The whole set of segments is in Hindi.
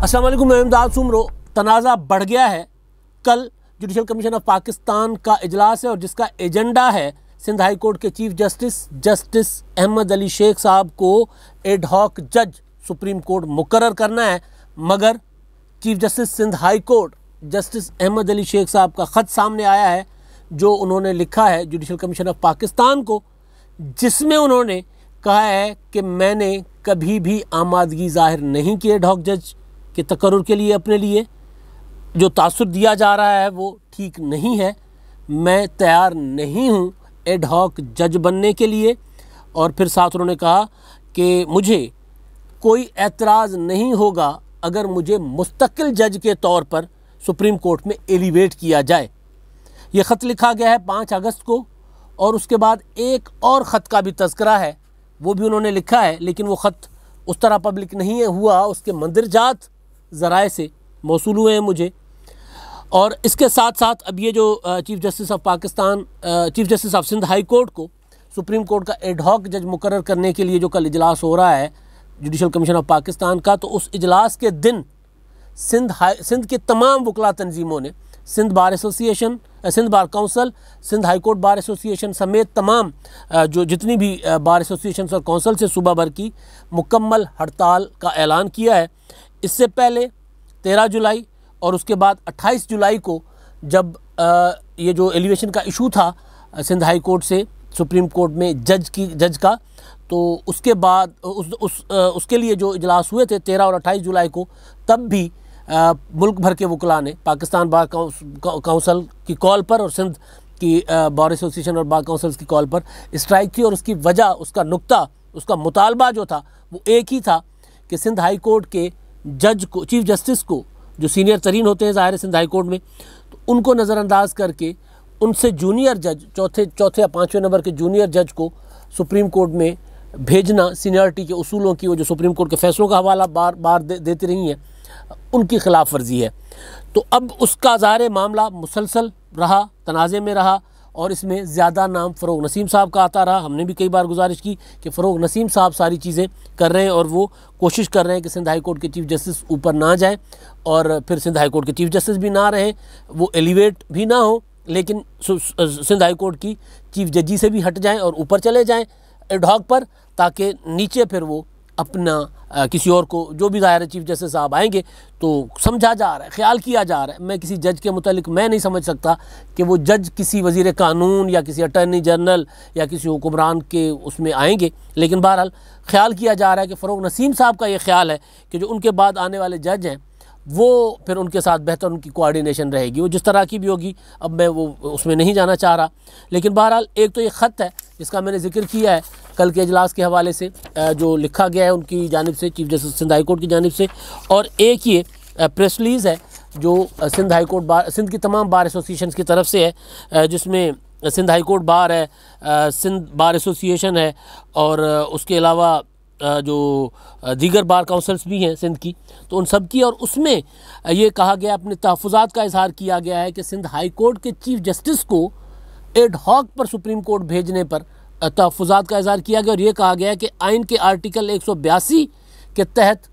अस्सलाम वालेकुम, मैं इमदाद सुमरो। तनाज़ा बढ़ गया है। कल जुडिशल कमीशन ऑफ पाकिस्तान का इजलास है और जिसका एजेंडा है सिंध हाई कोर्ट के चीफ जस्टिस अहमद अली शेख साहब को एड हॉक जज सुप्रीम कोर्ट मुकर्रर करना है। मगर chief justice Sindh High Court justice Ahmed Ali Shaikh साहब का ख़त सामने आया है जो उन्होंने लिखा है जुडिशल कमीशन ऑफ पाकिस्तान को, जिसमें उन्होंने कहा है कि मैंने कभी भी आमादगी ज़ाहिर नहीं की एड हॉक जज के तकर्रुर के लिए। अपने लिए जो तासुर दिया जा रहा है वो ठीक नहीं है। मैं तैयार नहीं हूँ एड हॉक जज बनने के लिए। और फिर साथ उन्होंने कहा कि मुझे कोई एतराज़ नहीं होगा अगर मुझे मुस्तकिल जज के तौर पर सुप्रीम कोर्ट में एलिवेट किया जाए। ये ख़त लिखा गया है 5 अगस्त को और उसके बाद एक और ख़त का भी तज़किरा है, वो भी उन्होंने लिखा है, लेकिन वो ख़त उस तरह पब्लिक नहीं हुआ। उसके मंदिरजात ज़राए से मौसूल हुए हैं मुझे। और इसके साथ साथ अब ये जो chief justice of Pakistan, chief justice of Sindh High Court को सुप्रीम कोर्ट का एड हॉक जज मुकर्रर करने के लिए जो कल इजलास हो रहा है जुडिशल कमीशन ऑफ पाकिस्तान का, तो उस इजलास के दिन सिंध के तमाम वकला तंजीमों ने Sindh bar association, Sindh bar council, Sindh High Court bar association समेत तमाम जो जितनी भी बार एसोसिएशन और काउंसिल से सूबा भर की मुकम्मल हड़ताल का ऐलान किया है। इससे पहले 13 जुलाई और उसके बाद 28 जुलाई को जब ये जो एलिवेशन का इशू था सिंध हाई कोर्ट से सुप्रीम कोर्ट में जज का, तो उसके बाद उसके लिए जो इजलास हुए थे 13 और 28 जुलाई को, तब भी मुल्क भर के वकला ने पाकिस्तान बार काउंसिल की कॉल पर और सिंध की बार एसोसिएशन और बार काउंसिल्स की कॉल पर स्ट्राइक थी। और उसकी वजह, उसका नुक्ता, उसका मुतालबा जो था वो एक ही था कि सिंध हाई कोर्ट के जज को, चीफ जस्टिस को, जो सीनियर तरीन होते हैं ज़ाहिर सिंध हाई कोर्ट में, तो उनको नज़रअंदाज करके उनसे जूनियर जज, चौथे या 5वें नंबर के जूनियर जज को सुप्रीम कोर्ट में भेजना सीनियरिटी के उसूलों की, वो जो सुप्रीम कोर्ट के फैसलों का हवाला बार बार देती रही हैं, उनकी खिलाफ वर्जी है। तो अब उसका ज़ाहिर मामला मुसलसल रहा, तनाज़े में रहा और इसमें ज़्यादा नाम फ़रोग नसीम साहब का आता रहा। हमने भी कई बार गुजारिश की कि फ़रोग नसीम साहब सारी चीज़ें कर रहे हैं और वो कोशिश कर रहे हैं कि सिंध हाई कोर्ट के चीफ जस्टिस ऊपर ना जाएं और फिर सिंध हाई कोर्ट के चीफ जस्टिस भी ना रहें, वो एलिवेट भी ना हो, लेकिन सिंध हाई कोर्ट की चीफ जजी से भी हट जाएं और ऊपर चले जाएं एड हॉक पर, ताकि नीचे फिर वो अपना किसी और को, जो भी ज़ाहिर चीफ जस्टिस साहब आएंगे, तो समझा जा रहा है, ख्याल किया जा रहा है। मैं किसी जज के मुतालिक मैं नहीं समझ सकता कि वो जज किसी वज़ीर कानून या किसी अटर्नी जनरल या किसी हुक्मरान के उसमें आएंगे, लेकिन बहरहाल ख्याल किया जा रहा है कि फ़रोग नसीम साहब का ये ख्याल है कि जो उनके बाद आने वाले जज हैं वो फिर उनके साथ बेहतर उनकी कोऑर्डिनेशन रहेगी, वो जिस तरह की भी होगी। अब मैं वो उसमें नहीं जाना चाह रहा, लेकिन बहरहाल एक तो ये ख़त है जिसका मैंने जिक्र किया है कल के इजलास के हवाले से, जो लिखा गया है उनकी जानिब से, chief justice Sindh High Court की जानिब से, और एक ये प्रेस रिलीज़ है जो सिंध हाई कोर्ट बार, सिंध की तमाम बार एसोसिएशन की तरफ से है, जिसमें सिंध हाई कोर्ट बार है, सिंध बार एसोसिएशन है और उसके अलावा जो दीगर बार काउंसिल्स भी हैं सिंध की, तो उन सब की। और उसमें ये कहा गया, अपने तहफ़्फ़ुज़ात का इजहार किया गया है कि सिंध हाई कोर्ट के चीफ जस्टिस को एड हॉक पर सुप्रीम कोर्ट भेजने पर तहफ़्फ़ुज़ात का इजहार किया गया और ये कहा गया कि आइन के आर्टिकल 182 के तहत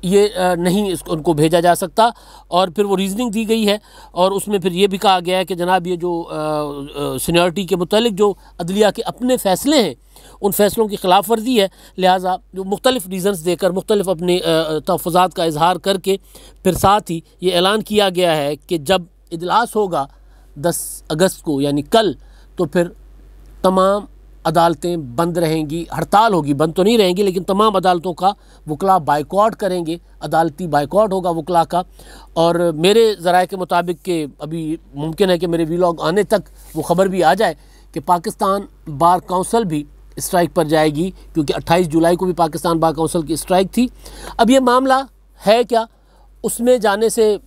ये नहीं उनको भेजा जा सकता। और फिर वो रीज़निंग दी गई है और उसमें फिर ये भी कहा गया है कि जनाब ये जो सीनियरिटी के मुतालिक जो अदलिया के अपने फ़ैसले हैं उन फ़ैसलों की खिलाफ वर्जी है, लिहाजा जो मुख्तलिफ़ रीज़न्स देकर, मुख्तलिफ़ अपने तहफ़्फ़ुज़ात का इजहार करके फिर साथ ही ये ऐलान किया गया है कि जब इजलास होगा 10 अगस्त को यानी कल, तो फिर तमाम अदालतें बंद रहेंगी, हड़ताल होगी, बंद तो नहीं रहेंगी, लेकिन तमाम अदालतों का वकला बाइकॉट करेंगे, अदालती बाइकॉट होगा वकला का। और मेरे ज़राए के मुताबिक कि अभी मुमकिन है कि मेरे वीलॉग आने तक वो ख़बर भी आ जाए कि पाकिस्तान बार काउंसिल भी स्ट्राइक पर जाएगी, क्योंकि 28 जुलाई को भी पाकिस्तान बार काउंसिल की स्ट्राइक थी। अब ये मामला है क्या, उसमें जाने से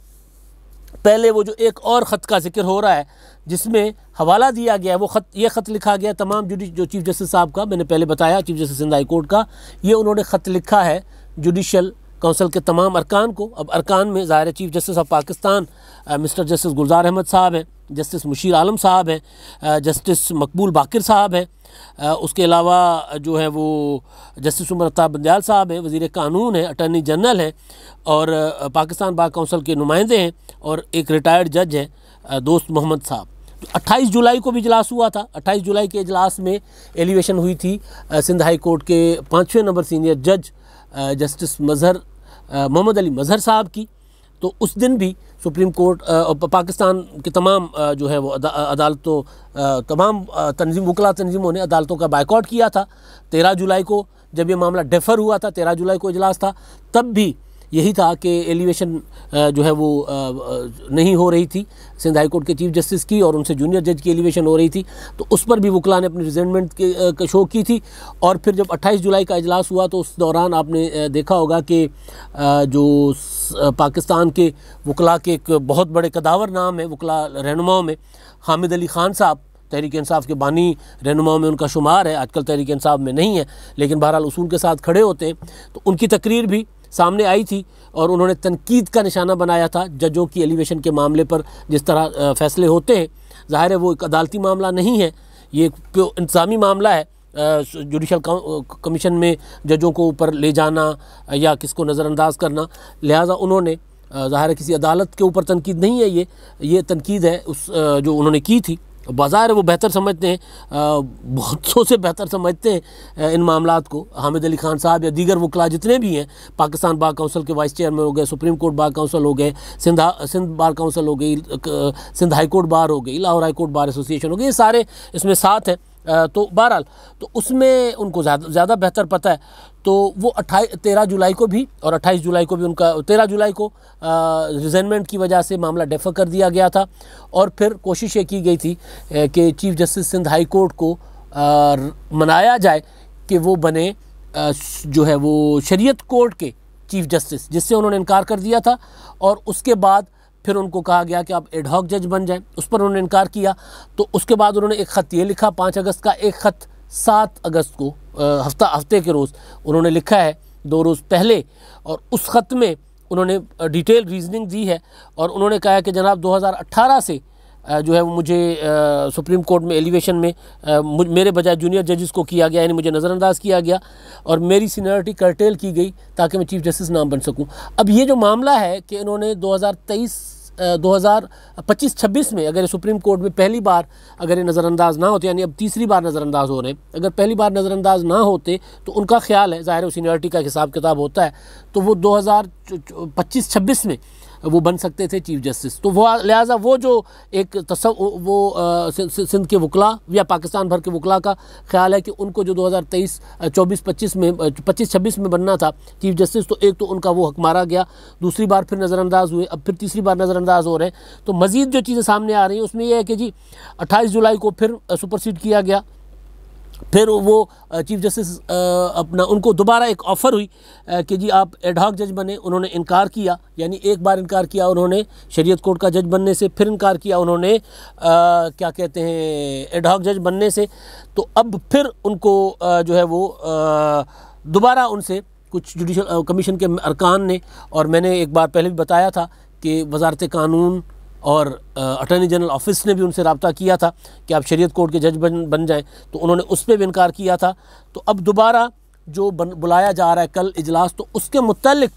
पहले वो जो एक और ख़त का जिक्र हो रहा है जिसमें हवाला दिया गया है, वो ये ख़त लिखा गया तमाम जो चीफ जस्टिस साहब का, मैंने पहले बताया chief justice Sindh High Court का, ये उन्होंने ख़त लिखा है जुडिशल काउंसिल के तमाम अरकान को। अब अरकान में ज़ाहिर chief justice of Pakistan mister justice Gulzar Ahmed साहब हैं, जस्टिस मुशीर आलम साहब हैं, जस्टिस मकबूल बाकिर साहब हैं, उसके अलावा जो है वो जस्टिस उमर अत्तार बंदयाल साहब हैं, वज़ीर कानून है, अटॉर्नी जनरल है और पाकिस्तान बार काउंसिल के नुमाइंदे हैं और एक रिटायर्ड जज है दोस्त मोहम्मद साहब। तो 28 जुलाई को भी इजलास हुआ था। 28 जुलाई के इजलास में एलिवेशन हुई थी सिंध हाई कोर्ट के 5वें नंबर सीनियर जज जस्टिस मोहम्मद अली मजहर साहब की। तो उस दिन भी सुप्रीम कोर्ट पाकिस्तान के तमाम जो है वो अदालतों तमाम वकला तंजीमों ने अदालतों का बायकॉट किया था। 13 जुलाई को जब ये मामला डेफर हुआ था, 13 जुलाई को इजलास था, तब भी यही था कि एलिवेशन जो है वो नहीं हो रही थी सिंध हाई कोर्ट के चीफ जस्टिस की और उनसे जूनियर जज की एलिवेशन हो रही थी। तो उस पर भी वकला ने अपनी रिजेंटमेंट के शो की थी। और फिर जब 28 जुलाई का इजलास हुआ तो उस दौरान आपने देखा होगा कि जो पाकिस्तान के वकला के एक बहुत बड़े कदावर नाम है वकला रहनुमाओं में, हामिद अली ख़ान साहब, तहरीक इंसाफ के बानी रहनुमाओं में उनका शुमार है, आजकल तहरीक इंसाफ में नहीं है लेकिन बहरहाल उसूल के साथ खड़े होते हैं। तो उनकी तकरीर भी सामने आई थी और उन्होंने तनकीद का निशाना बनाया था जजों की एलिवेशन के मामले पर। जिस तरह फ़ैसले होते हैं, ज़ाहिर है वो एक अदालती मामला नहीं है, ये एक इंतज़ामी मामला है। जुडिशल कमीशन में जजों को ऊपर ले जाना या किसको नज़रअंदाज करना, लिहाजा उन्होंने ज़ाहिर है किसी अदालत के ऊपर तनकीद नहीं है, ये तनकीद है उस जो उन्होंने की थी। बाज़ार वो बेहतर समझते हैं, बहुतों से बेहतर समझते हैं इन मामलात को। हामिद अली ख़ान साहब या दीगर वकला जितने भी हैं, पाकिस्तान बार काउंसिल के वाइस चेयरमैन हो गए, सुप्रीम कोर्ट बार काउंसिल हो गए, सिंध बार काउंसिल हो गई, सिंध हाई कोर्ट बार हो गई, Lahore high Court bar association हो गई, ये सारे इसमें साथ हैं। तो बहरहाल तो उसमें उनको ज़्यादा बेहतर पता है। तो वो 13 जुलाई को भी और 28 जुलाई को भी उनका 13 जुलाई को रिजाइनमेंट की वजह से मामला डेफर कर दिया गया था और फिर कोशिश ये की गई थी कि chief justice Sindh High Court को मनाया जाए कि वो बने जो है वो शरीयत कोर्ट के चीफ जस्टिस, जिससे उन्होंने इनकार कर दिया था। और उसके बाद फिर उनको कहा गया कि आप एडहॉक जज बन जाएं, उस पर उन्होंने इनकार किया। तो उसके बाद उन्होंने एक ख़त ये लिखा 5 अगस्त का, एक ख़त 7 अगस्त को हफ्ते के रोज़ उन्होंने लिखा है 2 रोज़ पहले, और उस ख़त में उन्होंने डिटेल रीजनिंग दी है और उन्होंने कहा है कि जनाब 2018 से जो है वो मुझे सुप्रीम कोर्ट में एलिवेशन में मेरे बजाय जूनियर जजेस को किया गया, यानी मुझे नज़रअंदाज किया गया और मेरी सीनियरिटी कर्टेल की गई ताकि मैं चीफ जस्टिस ना बन सकूं। अब ये जो मामला है कि इन्होंने 2025-26 में अगर सुप्रीम कोर्ट में पहली बार अगर ये नज़रअंदाज ना होते, यानी अब तीसरी बार नज़रअंदाज हो रहे हैं, अगर पहली बार नज़रअंदाज ना होते तो उनका ख्याल है, ज़ाहिर है सीनियरिटी का हिसाब किताब होता है, तो वो 2025-26 में वो बन सकते थे चीफ जस्टिस। तो वो लिहाजा वो जो एक सिंध के वकला या पाकिस्तान भर के वकला का ख्याल है कि उनको जो 2023-24-25 में 25-26 में बनना था चीफ जस्टिस, तो एक तो उनका वो हक मारा गया, दूसरी बार फिर नज़रअंदाज हुए, अब फिर तीसरी बार नज़रअंदाज हो रहे हैं। तो मज़ीद जो चीज़ें सामने आ रही हैं उसमें यह है कि जी 28 जुलाई को फिर सुपरसीड किया गया, फिर वो चीफ जस्टिस अपना उनको दोबारा एक ऑफ़र हुई कि जी आप एडहॉक जज बने, उन्होंने इनकार किया, यानी एक बार इनकार किया उन्होंने शरीयत कोर्ट का जज बनने से, फिर इनकार किया उन्होंने क्या कहते हैं एडहॉक जज बनने से। तो अब फिर उनको जो है वो दोबारा उनसे कुछ जुडिशल कमीशन के अरकान ने, और मैंने एक बार पहले भी बताया था कि वजारत कानून और अटॉर्नी जनरल ऑफिस ने भी उनसे रब्ता किया था कि आप शरीयत कोर्ट के जज बन जाएं, तो उन्होंने उस पर भी इनकार किया था। तो अब दोबारा जो बुलाया जा रहा है कल इजलास, तो उसके मुतालिक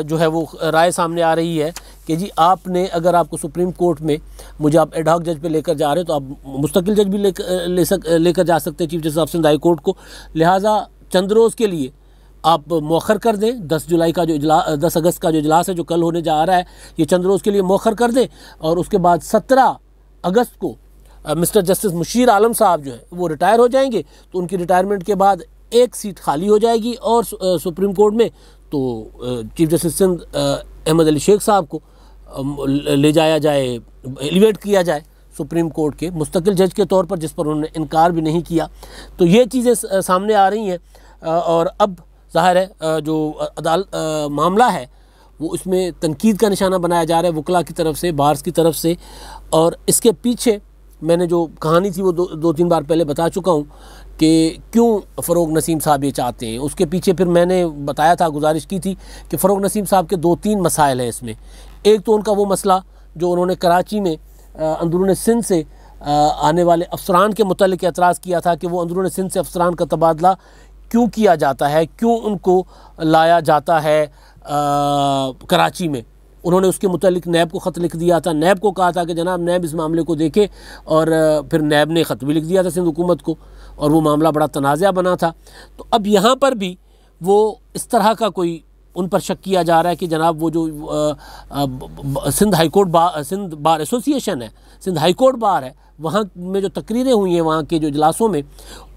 जो है वो राय सामने आ रही है कि जी आपने अगर आपको सुप्रीम कोर्ट में मुझे आप एडहॉक जज पे लेकर जा रहे हो तो आप मुस्तकिल जज भी लेकर जा सकते हैं chief justice of Sindh High Court को। लिहाजा चंद रोज़ के लिए आप मौखर कर दें, 10 अगस्त का जो इजलास है जो कल होने जा रहा है, ये चंद रोज़ के लिए मौखर कर दें और उसके बाद 17 अगस्त को मिस्टर जस्टिस मुशीर आलम साहब जो है वो रिटायर हो जाएंगे। तो उनकी रिटायरमेंट के बाद एक सीट खाली हो जाएगी और सुप्रीम कोर्ट में तो चीफ जस्टिस सिंध अहमद अली शेख साहब को ले जाया जाए, एलिवेट किया जाए सुप्रीम कोर्ट के मुस्तकिल जज के तौर पर, जिस पर उन्होंने इनकार भी नहीं किया। तो ये चीज़ें सामने आ रही हैं और अब ज़ाहिर है जो मामला है वो इसमें तनकीद का निशाना बनाया जा रहा है वकला की तरफ से, बार्स की तरफ से। और इसके पीछे मैंने जो कहानी थी वो 2-3 बार पहले बता चुका हूँ कि क्यों फ़रोग नसीम साहब ये चाहते हैं। उसके पीछे फिर मैंने बताया था, गुजारिश की थी कि फ़रोग नसीम साहब के 2-3 मसाइल हैं इसमें। एक तो उनका वो मसला जो उन्होंने कराची में अंदरून सिंध से आने वाले अफसरान के मुतल्लिक एतराज़ किया था कि वो अंदरून सिंध से अफसरान का तबादला क्यों किया जाता है, क्यों उनको लाया जाता है कराची में। उन्होंने उसके मुतल्लिक नैब को ख़त लिख दिया था। नैब को कहा था कि जनाब नैब इस मामले को देखे, और फिर नैब ने ख़त भी लिख दिया था सिंध हुकूमत को, और वो मामला बड़ा तनाज़ा बना था। तो अब यहाँ पर भी वो इस तरह का कोई उन पर शक किया जा रहा है कि जनाब वो जो सिंध सिंध बार एसोसिएशन है, सिंध हाई कोर्ट बार है, वहाँ में जो तकरीरें हुई हैं वहाँ के जो इजलासों में,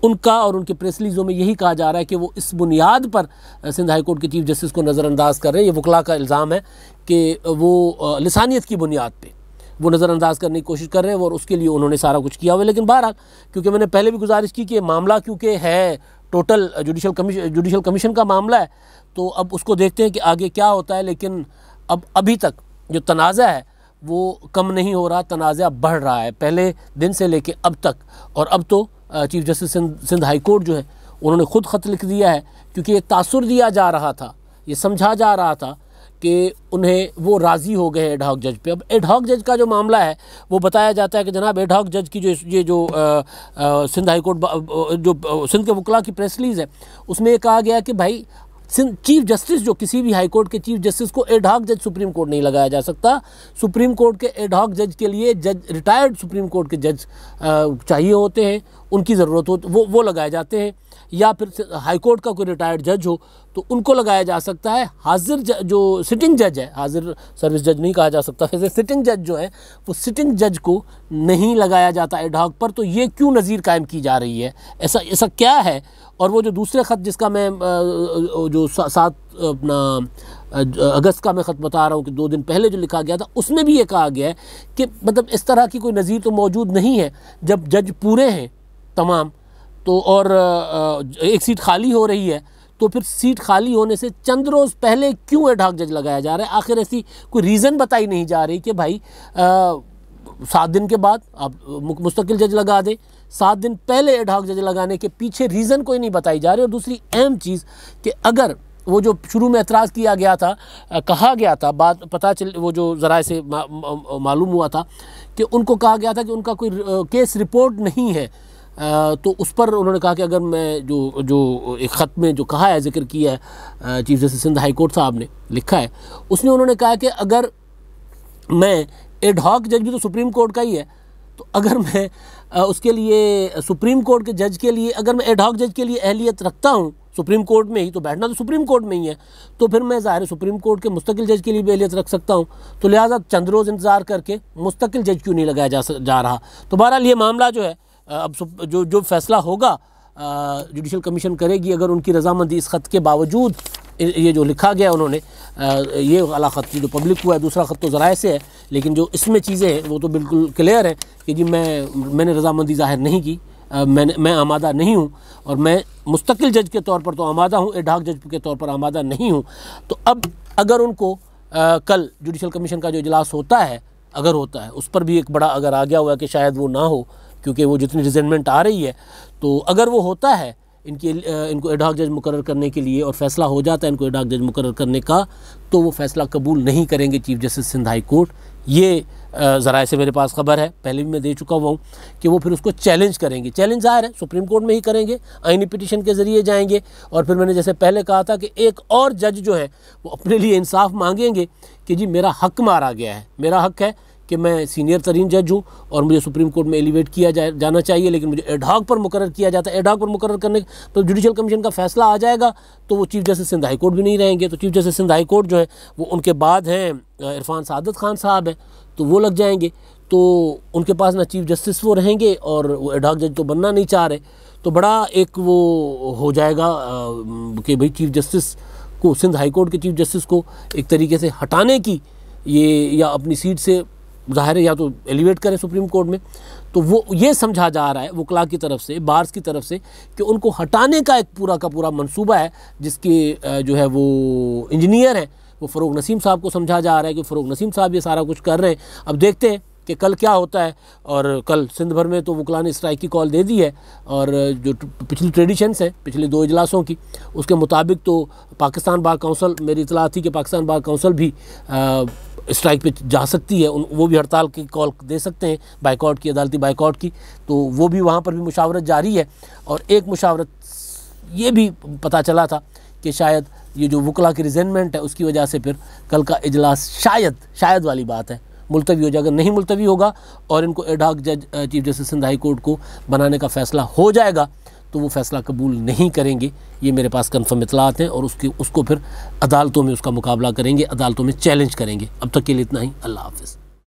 उनका और उनके प्रेस रिलीज़ों में यही कहा जा रहा है कि वो इस बुनियाद पर सिंध हाई कोर्ट के चीफ जस्टिस को नज़रअंदाज कर रहे हैं। ये वकला का इल्ज़ाम है कि वो लिसानियत की बुनियाद पर वो नज़रअंदाज करने की कोशिश कर रहे हैं, और उसके लिए उन्होंने सारा कुछ किया हुआ है। लेकिन बहरहाल, क्योंकि मैंने पहले भी गुजारिश की कि मामला क्योंकि है टोटल जुडिशल कमीशन का मामला है, तो अब उसको देखते हैं कि आगे क्या होता है। लेकिन अब अभी तक जो तनाज़ा है वो कम नहीं हो रहा, तनाज़ा बढ़ रहा है पहले दिन से लेके अब तक। और अब तो chief justice Sindh High Court जो है उन्होंने ख़ुद ख़त लिख दिया है, क्योंकि एक तासुर दिया जा रहा था, ये समझा जा रहा था कि उन्हें वो राज़ी हो गए एडहॉक जज पे। अब एडहॉक जज का जो मामला है वो बताया जाता है कि जनाब एडहॉक जज की जो सिंध हाई कोर्ट जो सिंध के वकला की प्रेस रिलीज़ है, उसमें ये कहा गया कि भाई चीफ जस्टिस जो किसी भी हाई कोर्ट के चीफ जस्टिस को एडहॉक जज सुप्रीम कोर्ट नहीं लगाया जा सकता। सुप्रीम कोर्ट के एडहॉक जज के लिए रिटायर्ड सुप्रीम कोर्ट के जज चाहिए होते हैं, उनकी ज़रूरत हो वो लगाए जाते हैं, या फिर हाई कोर्ट का कोई रिटायर्ड जज हो तो उनको लगाया जा सकता है। हाजिर जो सिटिंग जज है, हाजिर सर्विस जज नहीं कहा जा सकता, वैसे सिटिंग जज जो है वो सिटिंग जज को नहीं लगाया जाता एडहॉक पर। तो ये क्यों नज़ीर कायम की जा रही है, ऐसा क्या है? और वो जो दूसरे ख़त जिसका मैं जो 7 अगस्त का मैं ख़त बता रहा हूँ कि 2 दिन पहले जो लिखा गया था, उसमें भी ये कहा गया है कि मतलब इस तरह की कोई नज़ीर तो मौजूद नहीं है जब जज पूरे हैं तमाम, तो और एक सीट खाली हो रही है, तो फिर सीट खाली होने से चंद रोज़ पहले क्यों एडहॉक जज लगाया जा रहा है? आखिर ऐसी कोई रीज़न बताई नहीं जा रही कि भाई 7 दिन के बाद आप मुस्तकिल जज लगा दें, 7 दिन पहले एडहॉक जज लगाने के पीछे रीज़न कोई नहीं बताई जा रही। और दूसरी अहम चीज़ कि अगर वो जो शुरू में एतराज़ किया गया था, कहा गया था, बात पता चल वो जो ज़राए से मालूम हुआ था कि उनको कहा गया था कि उनका कोई केस रिपोर्ट नहीं है, तो उस पर उन्होंने कहा कि अगर मैं जो एक ख़त में जो कहा है, जिक्र किया है chief justice Sindh High Court साहब ने लिखा है, उसमें उन्होंने कहा कि अगर मैं एडहॉक जज भी तो सुप्रीम कोर्ट का ही है, तो अगर मैं उसके लिए सुप्रीम कोर्ट के जज के लिए अगर मैं एडहॉक जज के लिए अहलियत रखता हूँ सुप्रीम कोर्ट में ही, तो बैठना तो सुप्रीम कोर्ट में ही है, तो फिर मैं ज़ाहिर सुप्रीम कोर्ट के मुस्तकिल जज के लिए भी अहलियत रख सकता हूँ। तो लिहाजा चंद रोज़ इंतज़ार करके मुस्तकिल जज क्यों नहीं लगाया जा रहा। तो बहरहाल ये मामला जो है अब जो फैसला होगा जुडिशल कमीशन करेगी, अगर उनकी रजामंदी इस ख़त के बावजूद ये जो लिखा गया उन्होंने, ये वाला ख़त जो पब्लिक हुआ है, दूसरा ख़त तो ज़राए से है, लेकिन जो इसमें चीज़ें हैं वो तो बिल्कुल क्लियर है कि जी मैंने रजामंदी ज़ाहिर नहीं की, मैं आमादा नहीं हूँ, और मैं मुस्तकिल जज के तौर पर तो आमादा हूँ, एडहॉक जज के तौर पर आमादा नहीं हूँ। तो अब अगर उनको कल जुडिशल कमीशन का जो इजलास होता है, अगर होता है, उस पर भी एक बड़ा अगर आ गया हुआ है कि शायद वो ना हो, क्योंकि वो जितनी रिजेंटमेंट आ रही है, तो अगर वो होता है इनको एडहॉक जज मुकर्रर करने के लिए और फैसला हो जाता है इनको एडहॉक जज मुकर्रर करने का, तो वो फैसला कबूल नहीं करेंगे chief justice Sindh High Court. ये ज़राए से मेरे पास ख़बर है, पहले भी मैं दे चुका हुआ हूँ कि वो फिर उसको चैलेंज करेंगे। चैलेंज ज़ाहिर है सुप्रीम कोर्ट में ही करेंगे, आइनी पिटीशन के ज़रिए जाएंगे, और फिर मैंने जैसे पहले कहा था कि एक और जज जो है वो अपने लिए इंसाफ मांगेंगे कि जी मेरा हक़ मारा गया है, मेरा हक़ है कि मैं सीनियर तरीन जज हूँ और मुझे सुप्रीम कोर्ट में एलिवेट किया जाना चाहिए, लेकिन मुझे एडहॉक पर मुकर्रर किया जाता है। एडहॉक पर मुकर्रर करने तो जुडिशल कमीशन का फैसला आ जाएगा तो वो chief justice Sindh High Court भी नहीं रहेंगे। तो chief justice Sindh High Court जो है वो उनके बाद हैं इरफान सादत खान साहब हैं, तो वो लग जाएंगे, तो उनके पास ना चीफ जस्टिस वो रहेंगे और वो एडहॉक जज तो बनना नहीं चाह रहे। तो बड़ा एक वो हो जाएगा कि भाई चीफ जस्टिस को, सिंध हाई कोर्ट के चीफ जस्टिस को एक तरीके से हटाने की ये, या अपनी सीट से ज़ाहिर है या तो एलिवेट करें सुप्रीम कोर्ट में, तो वो ये समझा जा रहा है वकला की तरफ से, बार्स की तरफ से, कि उनको हटाने का एक पूरा का पूरा मंसूबा है, जिसके जो है वो इंजीनियर हैं वो फ़रोग नसीम साहब को समझा जा रहा है कि फ़रोग नसीम साहब ये सारा कुछ कर रहे हैं। अब देखते हैं कि कल क्या होता है। और कल सिंध भर में तो वकला ने स्ट्राइक की कॉल दे दी है, और जो पिछली ट्रेडिशंस हैं पिछले 2 इजलासों की, उसके मुताबिक तो पाकिस्तान बार काउंसिल, मेरी इतला थी कि पाकिस्तान बार काउंसिल भी स्ट्राइक पे जा सकती है, वो भी हड़ताल की कॉल दे सकते हैं, बाइकआउट की, अदालती बाइकआउट की। तो वो भी वहाँ पर भी मुशावरत जारी है। और एक मुशावरत ये भी पता चला था कि शायद ये जो वकला की रिजेंटमेंट है उसकी वजह से फिर कल का इजलास शायद वाली बात है मुलतवी हो जाएगा। नहीं मुलतवी होगा और इनको एडहॉक जज chief justice Sindh High Court को बनाने का फ़ैसला हो जाएगा तो वो फ़ैसला कबूल नहीं करेंगे। ये मेरे पास कन्फर्म इतलात हैं और उसको फिर अदालतों में उसका मुकाबला करेंगे, अदालतों में चैलेंज करेंगे। अब तक के लिए इतना ही। अल्लाह हाफ़िज़।